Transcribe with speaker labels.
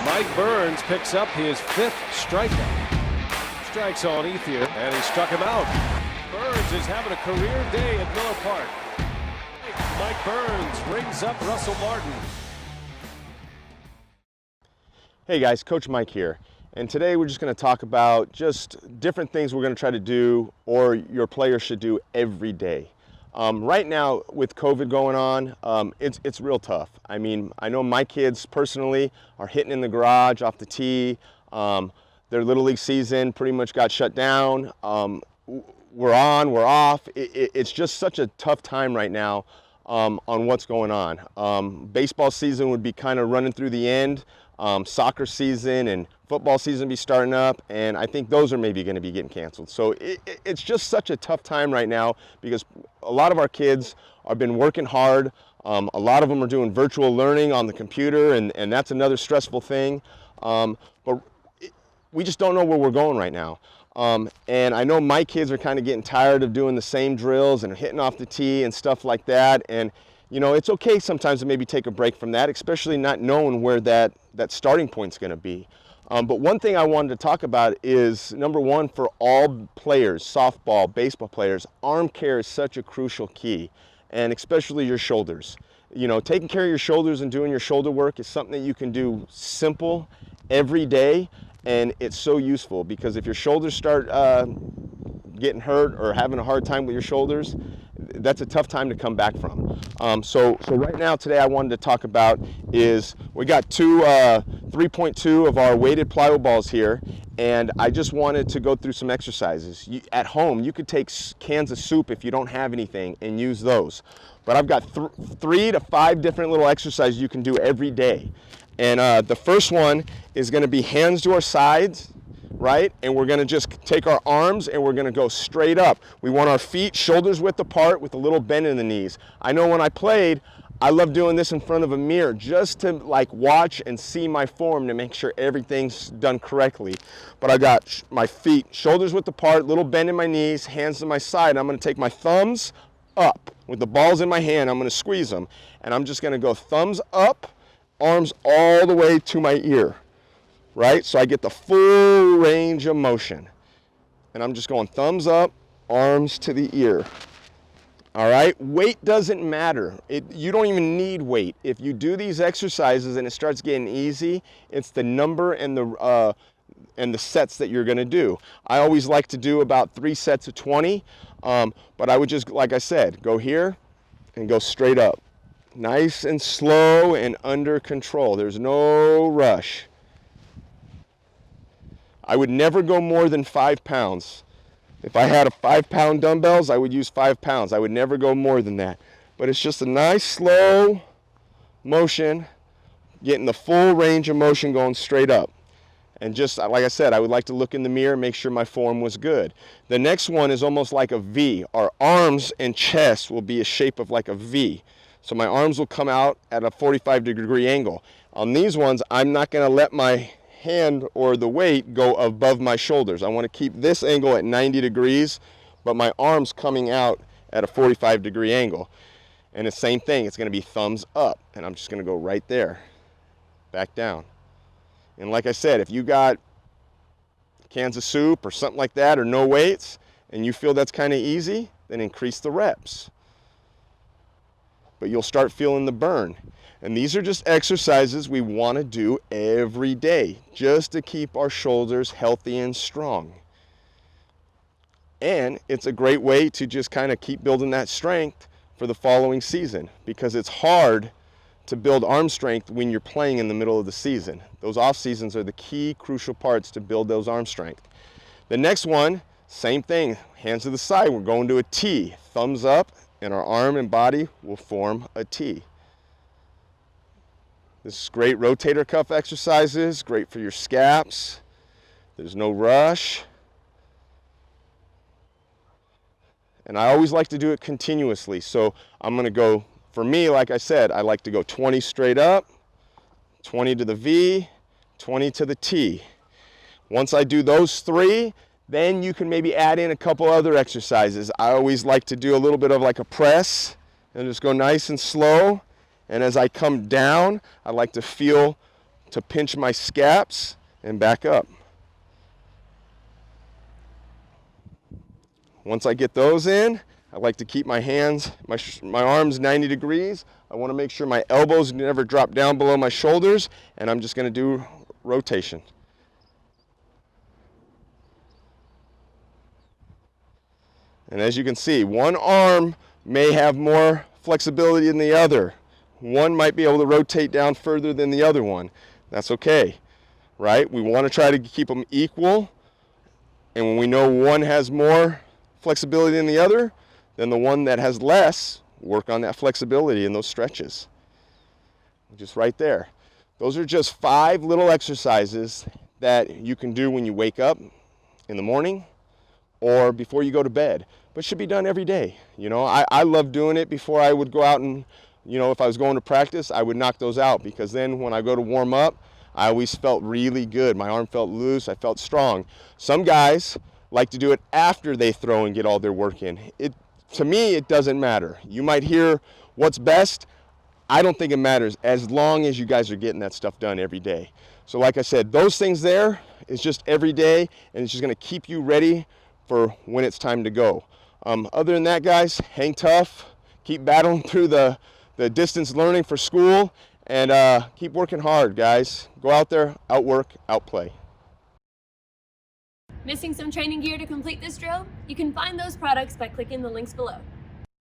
Speaker 1: Mike Burns picks up his 5th strikeout. Strikes on Ethier, and he struck him out. Burns is having a career day at Miller Park. Mike Burns rings up Russell Martin.
Speaker 2: Hey guys, Coach Mike here. And today we're just going to talk about just different things we're going to try to do or your players should do every day. Right now with COVID going on, it's real tough. I mean, I know my kids personally are hitting in the garage off the tee. Their Little League season pretty much got shut down. We're on, we're off. It's just such a tough time right now on what's going on. Baseball season would be kind of running through the end. Soccer season and football season be starting up, and I think those are maybe going to be getting canceled. So it's just such a tough time right now because a lot of our kids have been working hard. A lot of them are doing virtual learning on the computer, and that's another stressful thing. But we just don't know where we're going right now. And I know my kids are kind of getting tired of doing the same drills and hitting off the tee and stuff like that. And you know, it's okay sometimes to maybe take a break from that, especially not knowing where that starting point's going to be. But one thing I wanted to talk about is, number one, for all players, softball, baseball players, arm care is such a crucial key, and especially your shoulders. You know, taking care of your shoulders and doing your shoulder work is something that you can do simple every day, and it's so useful because if your shoulders start getting hurt or having a hard time with your shoulders, that's a tough time to come back from. So right now today I wanted to talk about is we got 3.2 of our weighted Plyo balls here, and I just wanted to go through some exercises. At home you could take cans of soup if you don't have anything and use those, but I've got 3 to 5 different little exercises you can do every day. And the first one is going to be hands to our sides, right? And we're going to just take our arms and we're going to go straight up. We want our feet shoulders width apart with a little bend in the knees. I know when I played, I love doing this in front of a mirror just to like watch and see my form to make sure everything's done correctly. But I got my feet shoulders width apart, little bend in my knees, hands to my side. I'm going to take my thumbs up with the balls in my hand. I'm going to squeeze them, and I'm just going to go thumbs up, arms all the way to my ear. Right? So I get the full range of motion. And I'm just going thumbs up, arms to the ear. All right? Weight doesn't matter. You don't even need weight. If you do these exercises and it starts getting easy, it's the number and the sets that you're going to do. I always like to do about 3 sets of 20, but I would just, like I said, go here and go straight up. Nice and slow and under control. There's no rush. I would never go more than 5 pounds. If I had a 5-pound dumbbells, I would use 5 pounds. I would never go more than that. But it's just a nice slow motion, getting the full range of motion going straight up. And just like I said, I would like to look in the mirror and make sure my form was good. The next one is almost like a V. Our arms and chest will be a shape of like a V. So my arms will come out at a 45-degree angle. On these ones, I'm not going to let my hand or the weight go above my shoulders. I want to keep this angle at 90 degrees, but my arms coming out at a 45-degree angle. And the same thing, it's going to be thumbs up, and I'm just going to go right there, back down. And like I said, if you got cans of soup or something like that or no weights, and you feel that's kind of easy, then increase the reps. But you'll start feeling the burn. And these are just exercises we want to do every day just to keep our shoulders healthy and strong. And it's a great way to just kind of keep building that strength for the following season, because it's hard to build arm strength when you're playing in the middle of the season. Those off seasons are the key crucial parts to build those arm strength. The next one, same thing, hands to the side. We're going to a T, thumbs up, and our arm and body will form a T. This is great rotator cuff exercises, great for your scaps. There's no rush. And I always like to do it continuously. So I'm going to go, for me, like I said, I like to go 20 straight up, 20 to the V, 20 to the T. Once I do those 3, then you can maybe add in a couple other exercises. I always like to do a little bit of like a press and just go nice and slow. And as I come down, I like to feel to pinch my scaps and back up. Once I get those in, I like to keep my hands, my arms 90 degrees. I want to make sure my elbows never drop down below my shoulders, and I'm just going to do rotation. And as you can see, one arm may have more flexibility than the other. One might be able to rotate down further than the other one. That's okay, right? We want to try to keep them equal. And when we know one has more flexibility than the other, then the one that has less, work on that flexibility in those stretches. Just right there. Those are just 5 little exercises that you can do when you wake up in the morning or before you go to bed, but should be done every day. You know, I love doing it before I would go out and, you know, if I was going to practice, I would knock those out, because then when I go to warm up, I always felt really good. My arm felt loose, I felt strong. Some guys like to do it after they throw and get all their work in. To me, it doesn't matter. You might hear what's best. I don't think it matters, as long as you guys are getting that stuff done every day. So like I said, those things there is just every day, and it's just gonna keep you ready for when it's time to go. Other than that, guys, hang tough, keep battling through the distance learning for school, and keep working hard, guys. Go out there, outwork, outplay.
Speaker 3: Missing some training gear to complete this drill? You can find those products by clicking the links below.